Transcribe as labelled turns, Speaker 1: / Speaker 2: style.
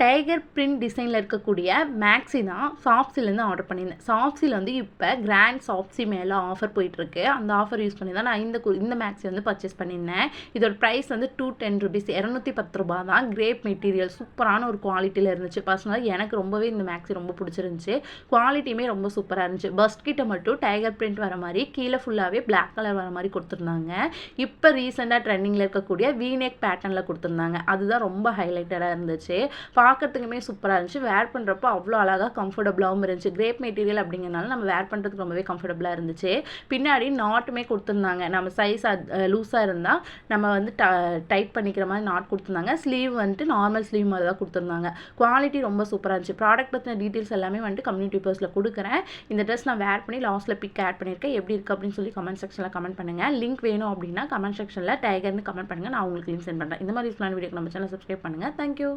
Speaker 1: Tiger print டிசைனில் இருக்கக்கூடிய maxi தான் சாப்ஸிலேருந்து ஆர்டர் பண்ணியிருந்தேன். சாப்ஸில் வந்து இப்போ கிராண்ட் சாப்ஸி மேலே ஆஃபர் போயிட்டுருக்கு. அந்த ஆஃபர் யூஸ் பண்ணி தான் நான் இந்த மேக்ஸி வந்து பர்ச்சேஸ் பண்ணியிருந்தேன். இதோட ப்ரைஸ் வந்து $210, $210 தான். கிரேப் மெட்டீரியல் சூப்பரான ஒரு குவாலிட்டியில் இருந்துச்சு. பர்சனலாக எனக்கு ரொம்பவே இந்த மேக்ஸி ரொம்ப பிடிச்சிருந்துச்சு. குவாலிட்டியுமே ரொம்ப சூப்பராக இருந்துச்சு. பஸ்ட் கிட்ட மட்டும் டைகர் பிரிண்ட் வர மாதிரி, கீழே ஃபுல்லாகவே பிளாக் கலர் வர மாதிரி கொடுத்துருந்தாங்க. இப்போ ரீசெண்டாக ட்ரெண்டிங்கில் இருக்கக்கூடிய வீநெக் பேட்டர்னில் கொடுத்துருந்தாங்க. அதுதான் ரொம்ப ஹைலைட்டடாக இருந்துச்சு. பார்க்கறதுக்குமே சூப்பராக இருந்துச்சு. வேர் பண்ணுறப்போ அவ்வளோ அழகாக கம்ஃபர்டபுளாகவும் இருந்துச்சு. கிரேப் மெட்டீரியல் அப்படிங்கிறனால நம்ம வேர் பண்ணுறதுக்கு ரொம்பவே கம்ஃபர்டபுளாக இருந்துச்சு. பின்னாடி நாட்டுமே கொடுத்துருந்தாங்க. நம்ம சைஸ் லூஸாக இருந்தால் நம்ம வந்து டைட் பண்ணிக்கிற மாதிரி நாட் கொடுத்துருந்தாங்க. ஸ்லீவ் வந்துட்டு நார்மல் ஸ்லீவ் மாதிரி தான் கொடுத்துருந்தாங்க. குவாலிட்டி ரொம்ப சூப்பராக இருந்துச்சு. ப்ராடக்ட் பற்றின டீட்டெயில்ஸ் எல்லாமே வந்துட்டு கம்யூனிட்டி போஸ்ட்டில் கொடுக்குறேன். இந்த ட்ரெஸ் நான் வேர் பண்ணி லாஸ்ட்டில் பிக் ஆட் பண்ணியிருக்கேன். எப்படி இருக்குது அப்படின்னு சொல்லி கமெண்ட் செக்ஷனில் கமெண்ட் பண்ணுங்கள். லிங்க் வேணும் அப்படின்னா கமெண்ட் செக்ஷனில் டைகர்னு கமெண்ட் பண்ணுங்கள். நான் உங்களுக்கு லிங்க் சென்ட் பண்ணுறேன். இந்த மாதிரி வீடியோக்கு நம்ம சேனல் சப்ஸ்கிரைப் பண்ணுங்கள். தேங்க்யூ.